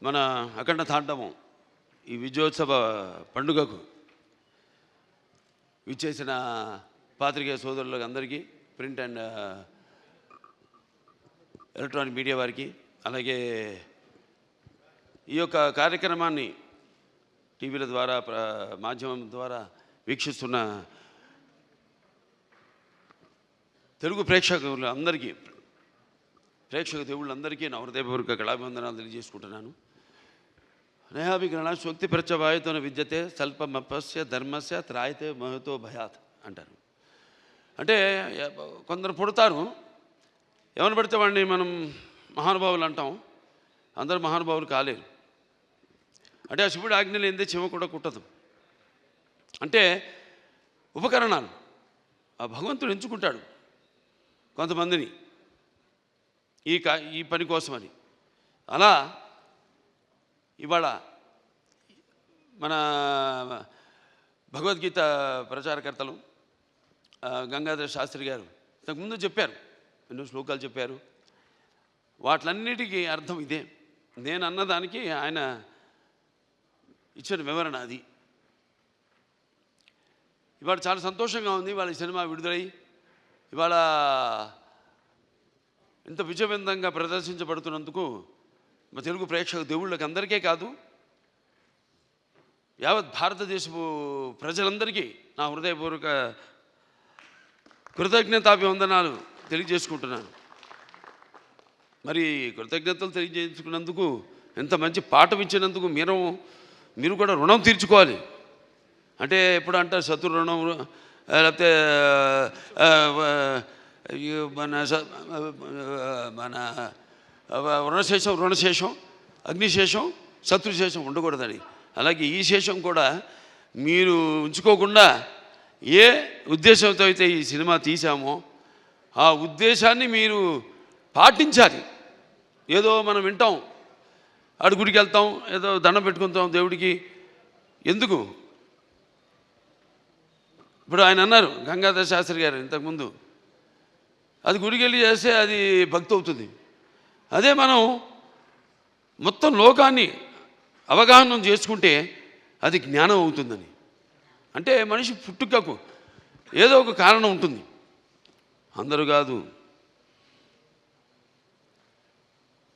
మన అఖండ తాండవం ఈ విజయోత్సవ పండుగకు విచ్చేసిన పాత్రికేయ సోదరులకు అందరికీ, ప్రింట్ అండ్ ఎలక్ట్రానిక్ మీడియా వారికి, అలాగే ఈ యొక్క కార్యక్రమాన్ని టీవీల ద్వారా మాధ్యమం ద్వారా వీక్షిస్తున్న తెలుగు ప్రేక్షకులందరికీ, ప్రేక్షక దేవుళ్ళందరికీ నా హృదయపూర్వక కళాభివందనాలు తెలియజేసుకుంటున్నాను. నేహాభిగ్రహణ శోక్తి ప్రచవాయుతోన విద్యతే స్వల్పమపస్య ధర్మస్య త్రాయితే మహతో భయాత్ అంటారు. అంటే కొందరు పుడతారు, ఎవరు పడితే వాడిని మనం మహానుభావులు అంటాం. అందరూ మహానుభావులు కాలేరు. అంటే ఆ శివుడు ఆజ్ఞ లేనిదే చెమ కూడా కుట్టదు. అంటే ఉపకరణాలు ఆ భగవంతుడు ఎంచుకుంటాడు కొంతమందిని ఈ పని కోసమని. అలా ఇవాళ మన భగవద్గీత ప్రచారకర్తలు గంగాధర శాస్త్రి గారు ఇంతకుముందు చెప్పారు, ఎన్నో శ్లోకాలు చెప్పారు. వాటిలన్నిటికీ అర్థం ఇదే. నేను అన్నదానికి ఆయన ఇచ్చిన వివరణ అది. ఇవాళ చాలా సంతోషంగా ఉంది. ఇవాళ ఈ సినిమా విడుదలై ఇవాళ ఇంత విజయవంతంగా ప్రదర్శించబడుతున్నందుకు మా తెలుగు ప్రేక్షక దేవుళ్ళకి అందరికీ కాదు, యావత్ భారతదేశపు ప్రజలందరికీ నా హృదయపూర్వక కృతజ్ఞతాభివందనాలు తెలియజేసుకుంటున్నాను. మరి కృతజ్ఞతలు తెలియజేసుకున్నందుకు, ఎంత మంచి పాఠం ఇచ్చినందుకు మీరు కూడా రుణం తీర్చుకోవాలి. అంటే ఎప్పుడు అంటారు శత్రు రుణం, లేకపోతే మన రుణశేషం అగ్నిశేషం శత్రుశేషం ఉండకూడదని. అలాగే ఈ శేషం కూడా మీరు ఉంచుకోకుండా ఏ ఉద్దేశంతో అయితే ఈ సినిమా తీసామో ఆ ఉద్దేశాన్ని మీరు పాటించాలి. ఏదో మనం వింటాం, ఆడు గుడికి వెళ్తాం, ఏదో దండం పెట్టుకుంటాం దేవుడికి. ఎందుకు? ఇప్పుడు ఆయన అన్నారు గంగాధర శాస్త్రి గారు ఇంతకుముందు, అది గుడికి వెళ్ళి చేస్తే అది భక్తి అవుతుంది. అదే మనం మొత్తం లోకాన్ని అవగాహన చేసుకుంటే అది జ్ఞానం అవుతుందని. అంటే మనిషి పుట్టుకకు ఏదో ఒక కారణం ఉంటుంది, అందరూ కాదు.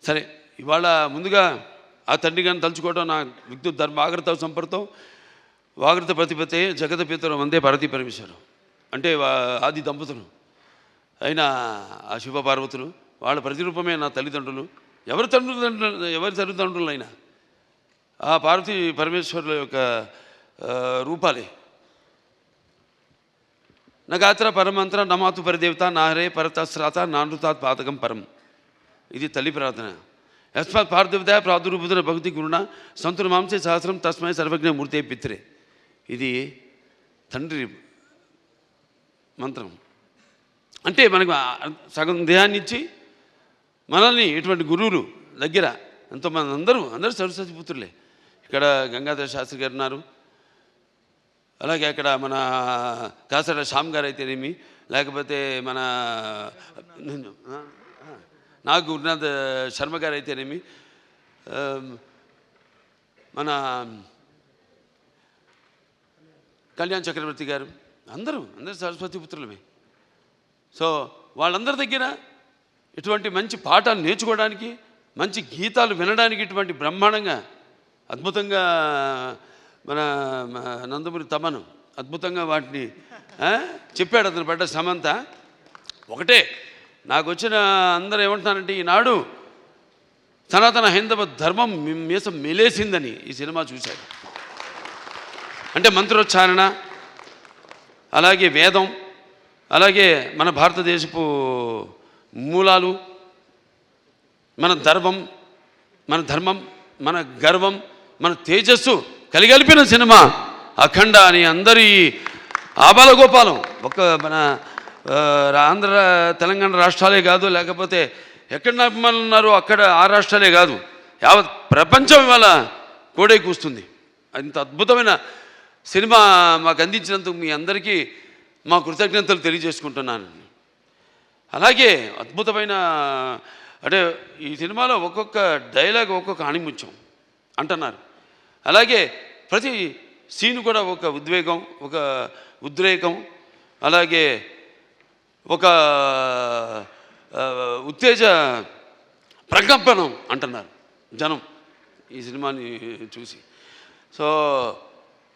సరే, ఇవాళ ముందుగా ఆ తండ్రి గారిని తలుచుకోవడం నా విద్యుత్ ధర్మ ఆగ్రత సంపర్తం వాగ్రత ప్రతిపతే జగత పితరం వందే పార్వతీ పరమేశ్వరం. అంటే ఆది దంపతులు అయిన ఆ శివ పార్వతులు, వాళ్ళ ప్రతిరూపమే నా తల్లిదండ్రులు. ఎవరి తల్లిదండ్రులైనా ఆ పార్వతీ పరమేశ్వరుల యొక్క రూపాలే. నగాత్ర పరమంత్ర నమాతు పరిదేవత నాహరే పరతశ్రాత నానృతాత్ పాతకం పరం. ఇది తల్లి ప్రార్థన. యస్మాత్ పార్థివదయ ప్రాదుర్భుతుల భక్తి గురుణ సంతుల మాంసే సహస్రం తస్మై సర్వజ్ఞ మూర్తే పిత్రే. ఇది తండ్రి మంత్రం. అంటే మనకు సగం దేహాన్ని ఇచ్చి మనల్ని ఇటువంటి గురువులు దగ్గర ఎంతోమంది, అందరూ సరస్వతి పుత్రులే. ఇక్కడ గంగాధర శాస్త్రి గారు ఉన్నారు, అలాగే అక్కడ మన కాసర శ్యామ్ గారు అయితేనేమి, లేకపోతే మన నాగ్ గురునాథ్ శర్మ గారు అయితేనేమి, మన కళ్యాణ్ చక్రవర్తి గారు, అందరూ సరస్వతి పుత్రులమే. సో వాళ్ళందరి దగ్గర ఇటువంటి మంచి పాఠాలు నేర్చుకోవడానికి, మంచి గీతాలు వినడానికి ఇటువంటి బ్రహ్మాండంగా అద్భుతంగా మన నందమూరి తమను అద్భుతంగా వాటిని చెప్పాడు. అతను పడ్డ సమంత ఒకటే. నాకు వచ్చిన అందరూ ఏమంటున్నారంటే, ఈనాడు సనాతన హైందవ ధర్మం మీసం మెలేసిందని ఈ సినిమా చూశాడు. అంటే మంత్రోచ్చారణ, అలాగే వేదం, అలాగే మన భారతదేశపు మూలాలు, మన ధర్మం, మన గర్వం, మన తేజస్సు కలిగలిపిన సినిమా అఖండ అని అందరి ఆబాలగోపాలం. మన ఆంధ్ర తెలంగాణ రాష్ట్రాలే కాదు, లేకపోతే ఎక్కడ అభిమానులు ఉన్నారో అక్కడ ఆ రాష్ట్రాలే కాదు, యావత్ ప్రపంచం ఇవాళ కోడై కూస్తుంది. అంత అద్భుతమైన సినిమా మాకు అందించినందుకు మీ అందరికీ మా కృతజ్ఞతలు తెలియజేసుకుంటున్నాను. అలాగే అద్భుతమైన, అంటే ఈ సినిమాలో ఒక్కొక్క డైలాగ్ ఒక్కొక్క ఆణిముత్యం. అంటున్నారు. అలాగే ప్రతి సీన్ కూడా ఒక ఉద్వేగం, ఒక ఉద్రేకం, అలాగే ఒక ఉత్తేజ ప్రకంపనం అంటున్నారు జనం ఈ సినిమాని చూసి. సో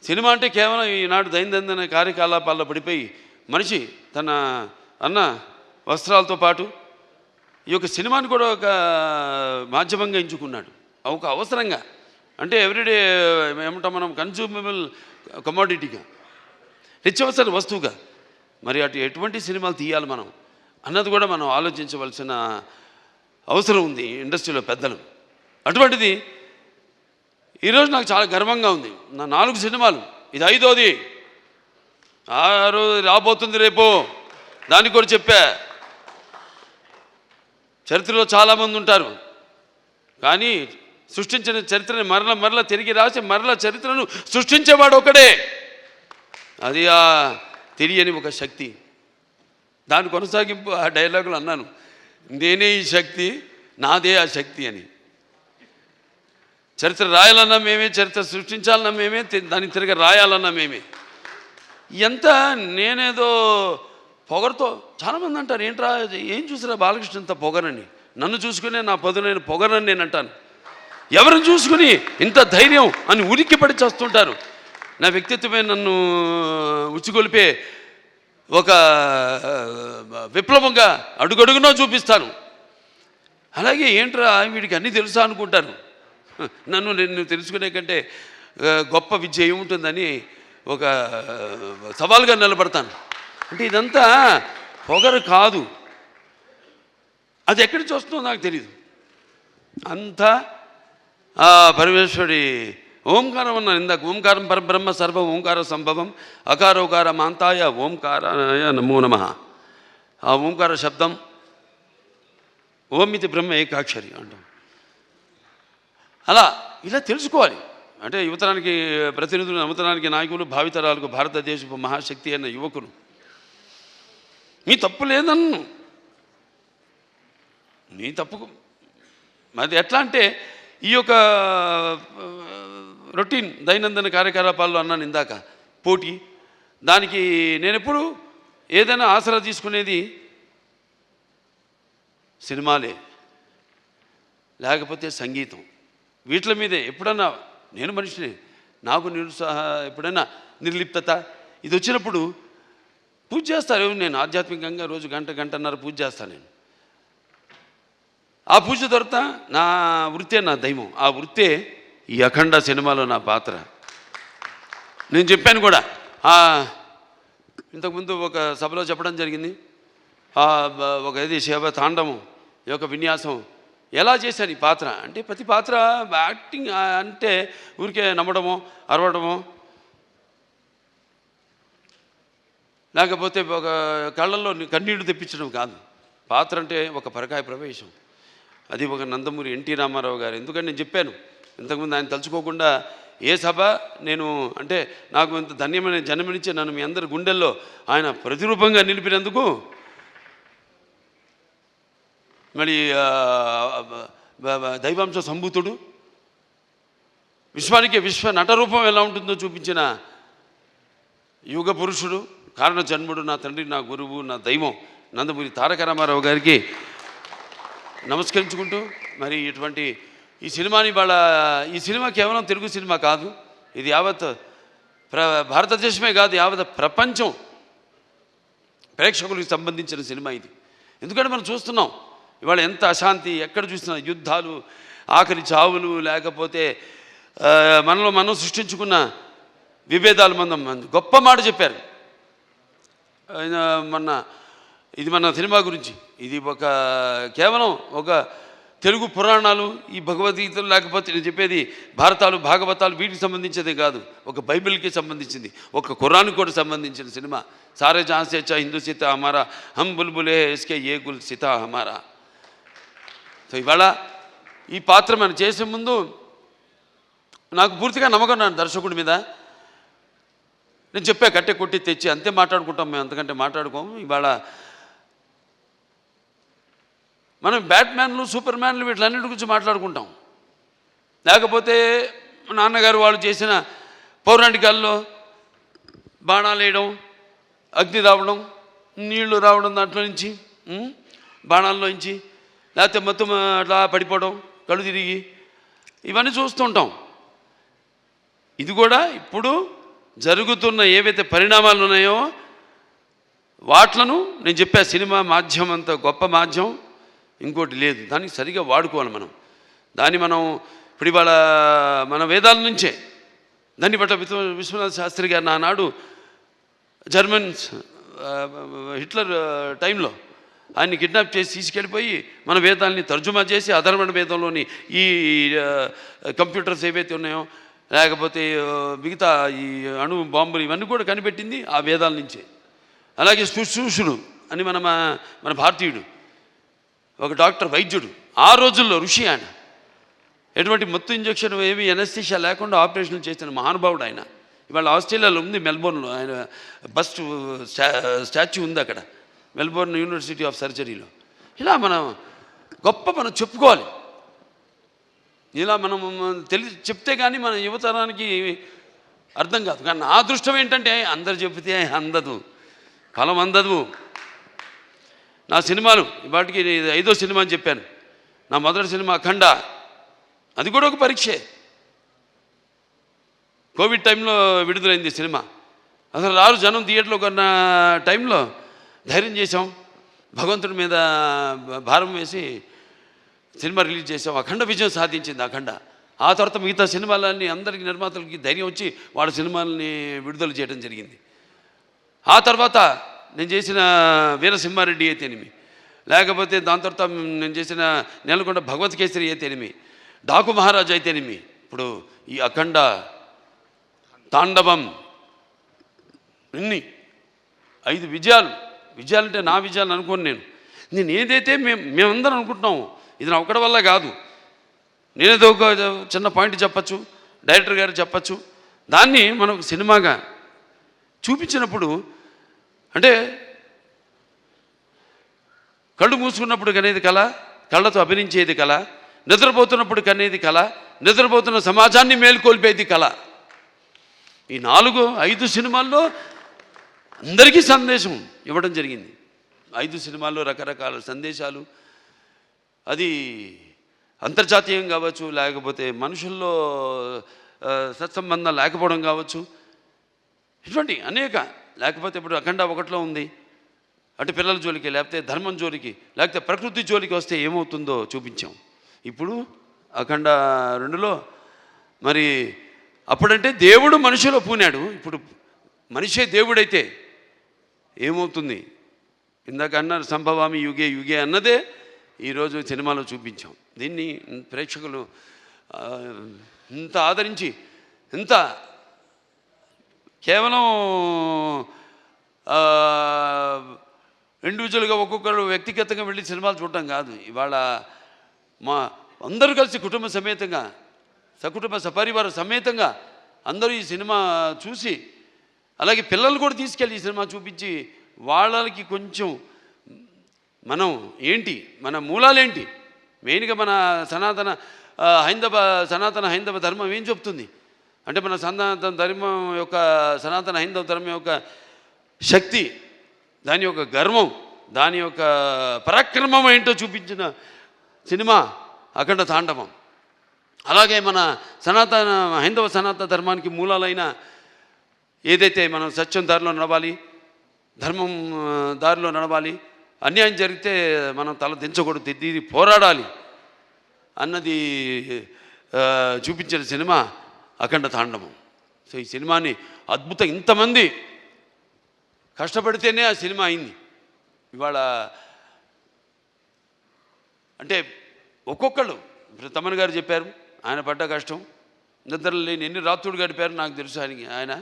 సినిమా అంటే కేవలం ఈనాడు దైనందిన కార్యకలాపాల్లో పడిపోయి మనిషి తన అన్న వస్త్రాలతో పాటు ఈ యొక్క సినిమాని కూడా ఒక మాధ్యమంగా ఎంచుకున్నాడు, ఒక అవసరంగా. అంటే ఎవ్రీడే ఏమంటాం మనం, కన్జ్యూమబుల్ కమోడిటీగా, నిత్యవసర వస్తువుగా. మరి ఎటువంటి సినిమాలు తీయాలి మనం అన్నది కూడా మనం ఆలోచించవలసిన అవసరం ఉంది ఇండస్ట్రీలో పెద్దలు. అటువంటిది ఈరోజు నాకు చాలా గర్వంగా ఉంది. నా 4 సినిమాలు, ఇది 5వది. 6 రాబోతుంది రేపు, దానికి కూడా చెప్పా. చరిత్రలో చాలామంది ఉంటారు, కానీ సృష్టించిన చరిత్రని మరల తిరిగి రాసి మరల చరిత్రను సృష్టించేవాడు ఒకడే. అది ఆ తెలియని ఒక శక్తి. దాని కొనసాగింపు ఆ డైలాగులు అన్నాను, నేనే ఈ శక్తి, నాదే ఆ శక్తి అని. చరిత్ర రాయాలన్నా మేమే, చరిత్ర సృష్టించాలన్నా మేమే, దాన్ని తిరిగి రాయాలన్నా మేమే. ఎంత నేనేదో పొగరుతో, చాలామంది అంటారు, ఏంట్రా ఏం చూసిరా బాలకృష్ణ ఇంత పొగరని. నన్ను చూసుకునే నా పదునైన పొగరని నేను అంటాను. ఎవరిని చూసుకుని ఇంత ధైర్యం అని ఉలిక్కిపడి చేస్తుంటారు. నా వ్యక్తిత్వమే నన్ను ఉచ్చిగొలిపే ఒక విప్లవంగా అడుగడుగునో చూపిస్తాను. అలాగే ఏంట్రా వీడికి అన్నీ తెలుసా అనుకుంటాను. నేను తెలుసుకునే కంటే గొప్ప విద్య ఏముంటుందని ఒక సవాల్గా నిలబడతాను. అంటే ఇదంతా పొగరు కాదు, అది ఎక్కడి నుంచి వస్తుందో నాకు తెలియదు. అంతా ఆ పరమేశ్వరుడి ఓంకారం అన్నాను ఇందాక. ఓంకారం పరబ్రహ్మ సర్వ ఓంకార సంభవం అకారోకార మాంతాయ ఓంకారాయ నమో నమః. ఆ ఓంకార శబ్దం, ఓమితి బ్రహ్మ ఏకాక్షరి అంటాం. అలా ఇలా తెలుసుకోవాలి. అంటే యువతరానికి ప్రతినిధులు, నవతరానికి నాయకులు, భావితరాలకు భారతదేశపు మహాశక్తి అయిన యువకులు. మీ తప్పు లేదన్ను, నీ తప్పుకు అది ఎట్లా అంటే ఈ యొక్క రొటీన్ దైనందిన కార్యకలాపాల్లో అన్నాను ఇందాక, పోటీ. దానికి నేను ఎప్పుడు ఏదైనా ఆసరా తీసుకునేది సినిమాలే, లేకపోతే సంగీతం. వీటి మీదే ఎప్పుడన్నా నేను మనిషిని, నాకు ఎప్పుడైనా నిర్లిప్తత ఇది వచ్చినప్పుడు పూజ చేస్తారు. నేను ఆధ్యాత్మికంగా రోజు గంటన్నర పూజ చేస్తాను. నేను ఆ పూజ దొరత నా వృత్తే నా దైవం. ఆ వృత్తే ఈ అఖండ సినిమాలో నా పాత్ర. నేను చెప్పాను కూడా, ఇంతకుముందు ఒక సభలో చెప్పడం జరిగింది. ఒక ఇది శివ తాండవం యొక్క విన్యాసం ఎలా చేశాను ఈ పాత్ర అంటే, ప్రతి పాత్ర యాక్టింగ్ అంటే ఊరికే నమ్మడమో అరవడమో, లేకపోతే ఒక కళ్ళల్లో కన్నీళ్లు తెప్పించడం కాదు. పాత్ర అంటే ఒక పరకాయ ప్రవేశం. అది ఒక నందమూరి ఎన్టీ రామారావు గారు. ఎందుకంటే నేను చెప్పాను ఇంతకుముందు, ఆయన తలుచుకోకుండా ఏ సభ నేను అంటే నాకు ఇంత ధన్యమైన జన్మనిచ్చి నన్ను మీ అందరి గుండెల్లో ఆయన ప్రతిరూపంగా నిలిపినందుకు, మరి దైవాంశ సంభూతుడు, విశ్వానికి విశ్వ నటరూపం ఎలా ఉంటుందో చూపించిన యుగ పురుషుడు, కారణ జన్ముడు, నా తండ్రి, నా గురువు, నా దైవం నందమూరి తారక రామారావు గారికి నమస్కరించుకుంటూ, మరి ఇటువంటి ఈ సినిమాని ఈ సినిమా కేవలం తెలుగు సినిమా కాదు, ఇది యావత్ భారతదేశమే కాదు, యావత్ ప్రపంచం ప్రేక్షకులకు సంబంధించిన సినిమా ఇది. ఎందుకంటే మనం చూస్తున్నాం ఇవాళ ఎంత అశాంతి, ఎక్కడ చూసినా యుద్ధాలు, ఆఖరి చావులు, లేకపోతే మనలో మనం సృష్టించుకున్న విభేదాలు. గొప్ప మాట చెప్పారు ఆయన ఇది మన సినిమా గురించి. ఇది కేవలం ఒక తెలుగు పురాణాలు, ఈ భగవద్గీతలు, లేకపోతే నేను చెప్పేది భారతాలు, భాగవతాలు, వీటికి సంబంధించేదే కాదు, ఒక బైబిల్కి సంబంధించింది, ఒక ఖురాన్కి కూడా సంబంధించిన సినిమా. సారే జహాన్ సే అచ్చా హిందూ సీతా హమారా, హమ్ బుల్బులే ఇస్కే ఏ గుల్ సీతా హమారా. సో ఇవాళ ఈ పాత్ర మనం చేసే ముందు నాకు పూర్తిగా నమ్మకం నా దర్శకుడి మీద. నేను చెప్పా, కట్టె కొట్టి తెచ్చి అంతే మాట్లాడుకుంటాం మేము, అంతకంటే మాట్లాడుకోము. ఇవాళ మనం బ్యాట్మ్యాన్లు, సూపర్ మ్యాన్లు, వీటిలన్నిటి గురించి మాట్లాడుకుంటాం. లేకపోతే నాన్నగారు వాళ్ళు చేసిన పౌరాణికాల్లో బాణాలు వేయడం, అగ్ని రావడం, నీళ్లు రావడం, దాంట్లో నుంచి బాణాల్లోంచి, లేకపోతే మొత్తం అట్లా పడిపోవడం, కళ్ళు తిరిగి, ఇవన్నీ చూస్తుంటాం. ఇది కూడా ఇప్పుడు జరుగుతున్న ఏవైతే పరిణామాలు ఉన్నాయో వాట్లను నేను చెప్పా. సినిమా మాధ్యమం అంత గొప్ప మాధ్యమం ఇంకోటి లేదు. దానికి సరిగా వాడుకోవాలి మనం. దాన్ని మనం ఇప్పుడు ఇవాళ మన వేదాల నుంచే దాన్ని బట్ట విశ్వనాథ శాస్త్రి గారు నానాడు జర్మన్స్ హిట్లర్ టైంలో ఆయన్ని కిడ్నాప్ చేసి తీసుకెళ్ళిపోయి మన వేదాలని తర్జుమా చేసి అధర్వణ వేదంలోని ఈ కంప్యూటర్స్ ఏవైతే ఉన్నాయో, లేకపోతే మిగతా ఈ అణు బాంబులు ఇవన్నీ కూడా కనిపెట్టింది ఆ వేదాల నుంచే. అలాగే శుశ్రూషుడు అని మన భారతీయుడు ఒక డాక్టర్, వైద్యుడు, ఆ రోజుల్లో ఋషి ఆయన. ఎటువంటి మత్తు ఇంజక్షన్ ఏమి ఎనస్థీషియా లేకుండా ఆపరేషన్లు చేసిన మహానుభావుడు ఆయన. ఇవాళ ఆస్ట్రేలియాలో ఉంది, మెల్బోర్న్లో. ఆయన బస్ట్ స్టాచ్యూ ఉంది అక్కడ, మెల్బోర్న్ యూనివర్సిటీ ఆఫ్ సర్జరీలో. ఇలా మనం చెప్పుకోవాలి. ఇలా మనం చెప్తే కానీ మన యువతరానికి అర్థం కాదు. కానీ నా అదృష్టం ఏంటంటే అందరు చెబితే అందదు, ఫలం అందదు. నా సినిమాలు వాటికి 5వ సినిమా అని చెప్పాను. నా మొదటి సినిమా అఖండ, అది కూడా ఒక పరీక్షే. కోవిడ్ టైంలో విడుదలైంది సినిమా. అసలు రారు జనం థియేటర్లో కొన్న టైంలో ధైర్యం చేసాం, భగవంతుడి మీద భారం వేసి సినిమా రిలీజ్ చేసాం. అఖండ విజయం సాధించింది అఖండ. ఆ తర్వాత మిగతా సినిమాలన్నీ అందరికీ నిర్మాతలకి ధైర్యం వచ్చి వాళ్ళ సినిమాలని విడుదల చేయడం జరిగింది. ఆ తర్వాత నేను చేసిన వీరసింహారెడ్డి అయితేనేమి, లేకపోతే దాని తర్వాత నేను చేసిన నేలకొండ భగవత్ కేసరి అయితేనేమి, డాకు మహారాజు అయితేనేమి, ఇప్పుడు ఈ అఖండ, తాండవం, ఇన్ని 5 విజయాలంటే నా విజయాలు అనుకోను. నేను ఏదైతే మేమందరం అనుకుంటున్నాము ఇది నా ఒక్కడి వల్ల కాదు. నేనేదో ఒక చిన్న పాయింట్ చెప్పచ్చు, డైరెక్టర్ గారు చెప్పచ్చు, దాన్ని మనం సినిమాగా చూపించినప్పుడు అంటే కళ్ళు మూసుకున్నప్పుడు కనేది కళ, కళ్ళతో అభినయించేది కళ, నిద్రపోతున్నప్పుడు కనేది కళ, నిద్రపోతున్న సమాజాన్ని మేల్కొల్పేది కళ. ఈ 4-5 సినిమాల్లో అందరికీ సందేశం ఇవ్వడం జరిగింది. 5 సినిమాల్లో రకరకాల సందేశాలు. అది అంతర్జాతీయం కావచ్చు, లేకపోతే మనుషుల్లో సత్సంబంధం లేకపోవడం కావచ్చు, ఇటువంటి అనేక. లేకపోతే ఇప్పుడు అఖండ 1లో ఉంది, అటు పిల్లల జోలికి, లేకపోతే ధర్మం జోలికి, లేకపోతే ప్రకృతి జోలికి వస్తే ఏమవుతుందో చూపించాం. ఇప్పుడు అఖండ 2లో మరి అప్పుడంటే దేవుడు మనిషిలో పూనాడు, ఇప్పుడు మనిషే దేవుడైతే ఏమవుతుంది? ఇందాక అన్నారు సంభవామి యుగే యుగే అన్నదే ఈరోజు సినిమాలో చూపించాం. దీన్ని ప్రేక్షకులు ఇంత ఆదరించి, ఇంత కేవలం ఇండివిజువల్గా ఒక్కొక్కరు వ్యక్తిగతంగా వెళ్ళి సినిమాలు చూడటం కాదు. ఇవాళ మా అందరూ కలిసి కుటుంబ సమేతంగా, సకుటుంబ సపరివార సమేతంగా అందరూ ఈ సినిమా చూసి, అలాగే పిల్లలు కూడా తీసుకెళ్ళి ఈ సినిమా చూపించి వాళ్ళకి కొంచెం మనం ఏంటి, మన మూలాలేంటి, మెయిన్గా మన సనాతన హైందవ ధర్మం ఏం చెప్తుంది అంటే, మన సనాతన ధర్మం యొక్క సనాతన హైందవ ధర్మం యొక్క శక్తి, దాని యొక్క గర్వం, దాని యొక్క పరాక్రమం ఏంటో చూపించిన సినిమా అఖండ తాండవం. అలాగే మన హైందవ సనాతన ధర్మానికి మూలాలైన ఏదైతే మనం సత్యం దారిలో నడవాలి, ధర్మం దారిలో నడవాలి, అన్యాయం జరిగితే మనం తల దించకూడదు, తిరిగి పోరాడాలి అన్నది చూపించిన సినిమా అఖండ తాండవం. సో ఈ సినిమాని అద్భుతం, ఇంతమంది కష్టపడితేనే ఆ సినిమా అయింది. ఇవాళ అంటే ఒక్కొక్కళ్ళు, ఇప్పుడు తమన్ గారు చెప్పారు ఆయన పడ్డ కష్టం, నిద్ర లేని ఎన్ని రాత్రులు గడిపారు నాకు తెలుసు. ఆయన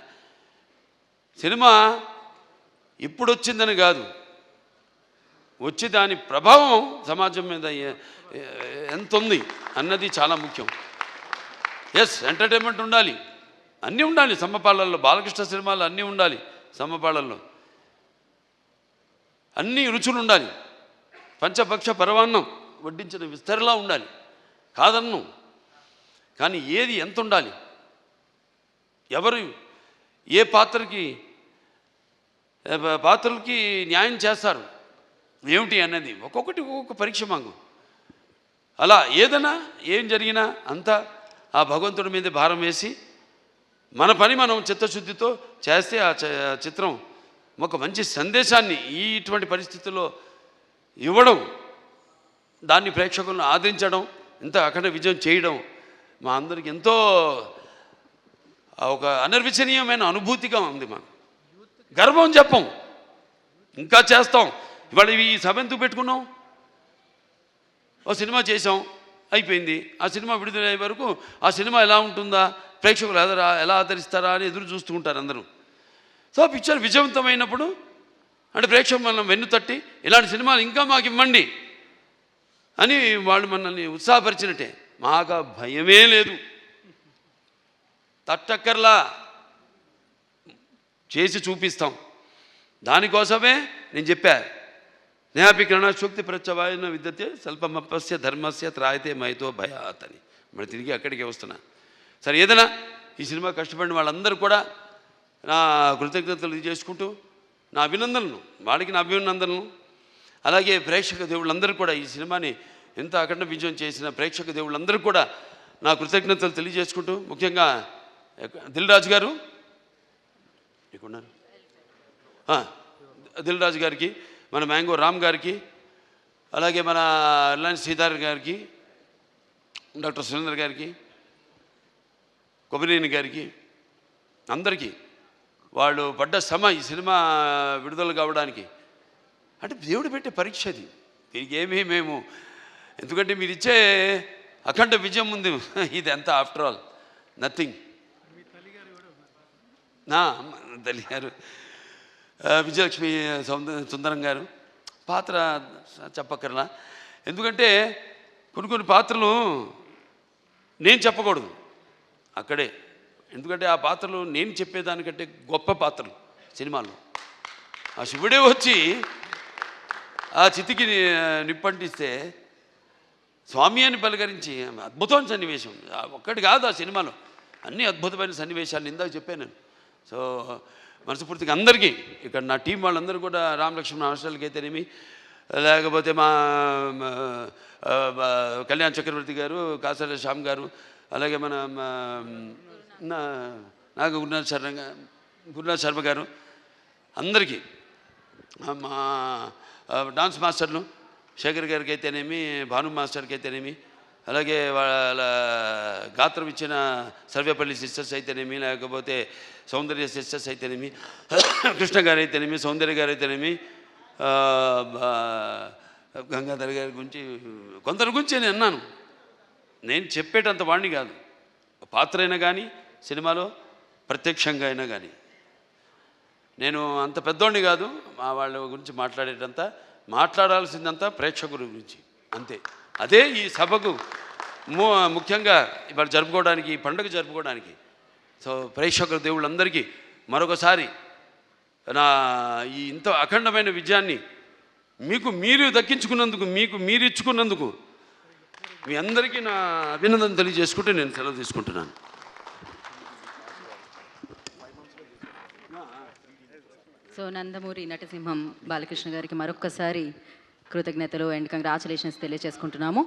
సినిమా ఇప్పుడు వచ్చిందని కాదు, వచ్చి దాని ప్రభావం సమాజం మీద ఎంత ఉంది అన్నది చాలా ముఖ్యం. ఎస్, ఎంటర్టైన్మెంట్ ఉండాలి, అన్నీ ఉండాలి. సమ్మపాళ్ళల్లో బాలకృష్ణ సినిమాలు అన్నీ ఉండాలి, సమ్మపాళ్ళల్లో అన్ని రుచులు ఉండాలి. పంచపక్ష పరవాన్నం వడ్డించిన విస్తరలా ఉండాలి, కాదన్ను. కానీ ఏది ఎంత ఉండాలి, ఎవరు ఏ పాత్రలకి న్యాయం చేస్తారు ఏమిటి అన్నది ఒక్కొక్కటి ఒక్కొక్క పరీక్ష మాకు. అలా ఏదైనా ఏం జరిగినా అంతా ఆ భగవంతుడి మీద భారం వేసి మన పని మనం చిత్తశుద్ధితో చేస్తే ఆ చిత్రం ఒక మంచి సందేశాన్ని ఇటువంటి పరిస్థితుల్లో ఇవ్వడం, దాన్ని ప్రేక్షకులను ఆదరించడం, ఇంత అఖండ విజయం చేయడం మా అందరికి ఎంతో ఒక అనిర్వచనీయమైన అనుభూతిగా ఉంది. మాకు గర్వం చెప్పం, ఇంకా చేస్తాం. ఇవాళ ఈ సభ ఎందుకు పెట్టుకున్నాం? ఓ సినిమా చేసాం, అయిపోయింది. ఆ సినిమా విడుదలయ్యే వరకు ఆ సినిమా ఎలా ఉంటుందా, ప్రేక్షకులు ఎలా ఆదరిస్తారా అని ఎదురు చూస్తూ ఉంటారు అందరూ. సో పిక్చర్ విజయవంతమైనప్పుడు అంటే ప్రేక్షకులు మనం వెన్ను తట్టి ఇలాంటి సినిమాలు ఇంకా మాకు ఇవ్వండి అని వాళ్ళు మనల్ని ఉత్సాహపరిచినట్టే. మాకు భయమే లేదు, తట్టక్కర్లా, చేసి చూపిస్తాం. దానికోసమే నేను చెప్పా, నేపి కిరణశోక్తి ప్రత్యవాయన విద్యతే స్వల్పమపస్య ధర్మస్య త్రాయతే మైతో భయాత్ అని. మరి తిరిగి అక్కడికే వస్తున్నా. సరే, ఏదైనా ఈ సినిమా కష్టపడిన వాళ్ళందరూ కూడా నా కృతజ్ఞతలు చేసుకుంటూ నా అభినందనలు, వాడికి నా అభినందనలు, అలాగే ప్రేక్షక దేవుళ్ళందరూ కూడా ఈ సినిమాని ఎంత అఖండ విజయం చేసిన ప్రేక్షక దేవుళ్ళందరూ కూడా నా కృతజ్ఞతలు తెలియజేసుకుంటూ, ముఖ్యంగా దిల్ రాజు గారు ఇక్కడున్నారు, దిల్ రాజు గారికి, మన మ్యాంగో రామ్ గారికి, అలాగే మన రిలయన్స్ సీతార్ గారికి, డాక్టర్ సురేంద్ర గారికి, కొబ్బరినేని గారికి, అందరికీ వాళ్ళు పడ్డ శ్రమ ఈ సినిమా విడుదల కావడానికి అంటే దేవుడు పెట్టే పరీక్ష అది. దీనికి ఏమీ మేము, ఎందుకంటే మీరు ఇచ్చే అఖండ విజయం ముందు ఇది ఎంత ఆఫ్టర్ ఆల్ నథింగ్. నా తల్లి గారు విజయలక్ష్మి సుందరం గారు పాత్ర చెప్పక్కర్లా, ఎందుకంటే కొన్ని పాత్రలు నేను చెప్పకూడదు అక్కడే, ఎందుకంటే ఆ పాత్రలు నేను చెప్పేదానికంటే గొప్ప పాత్రలు సినిమాల్లో. ఆ శివుడే వచ్చి ఆ చితికి నిప్పంటిస్తే స్వామి అని పలకరించి అద్భుతమైన సన్నివేశం ఒక్కటి కాదు, ఆ సినిమాలో అన్ని అద్భుతమైన సన్నివేశాలు ఇందాక చెప్పాను నేను. సో మనస్ఫూర్తిగా అందరికీ ఇక్కడ నా టీం వాళ్ళందరూ కూడా, రామలక్ష్మణ హాస్టల్కి అయితేనేమి, లేకపోతే మా కళ్యాణ్ చక్రవర్తి గారు, కాసాల శ్యామ్ గారు, అలాగే మన నాగ గురునాథ్ శర్మ గారు, అందరికీ, మా డాన్స్ మాస్టర్లు శేఖర్ గారికి అయితేనేమి, భాను మాస్టర్కి అయితేనేమి, అలాగే వాళ్ళ గాత్రం ఇచ్చిన సర్వేపల్లి సిస్టర్స్ అయితేనేమి, లేకపోతే సౌందర్య సిస్టర్స్ అయితేనేమి, కృష్ణ గారు అయితేనేమి, సౌందర్య గారు అయితేనేమి, గంగాధర్ గారి గురించి, కొందరి గురించి నేను అన్నాను. నేను చెప్పేటంత వాడిని కాదు, పాత్ర అయినా కానీ సినిమాలో ప్రత్యక్షంగా అయినా కానీ నేను అంత పెద్దోడిని కాదు. మా వాళ్ళ గురించి మాట్లాడాల్సిందంతా ప్రేక్షకుల గురించి అంతే. అదే ఈ సభకు ముఖ్యంగా ఇవాళ జరుపుకోవడానికి, ఈ పండుగ జరుపుకోవడానికి. సో ప్రేక్షకుల దేవుళ్ళందరికీ మరొకసారి నా ఈ ఇంత అఖండమైన విజయాన్ని మీకు మీరు దక్కించుకున్నందుకు, మీకు మీరు ఇచ్చుకున్నందుకు మీ అందరికీ నా అభినందన తెలియజేసుకుంటూ నేను సెలవు తీసుకుంటున్నాను. సో నందమూరి నటసింహం బాలకృష్ణ గారికి మరొక్కసారి కృతజ్ఞతలు అండ్ కంగ్రాచులేషన్స్ తెలియజేసుకుంటున్నాము.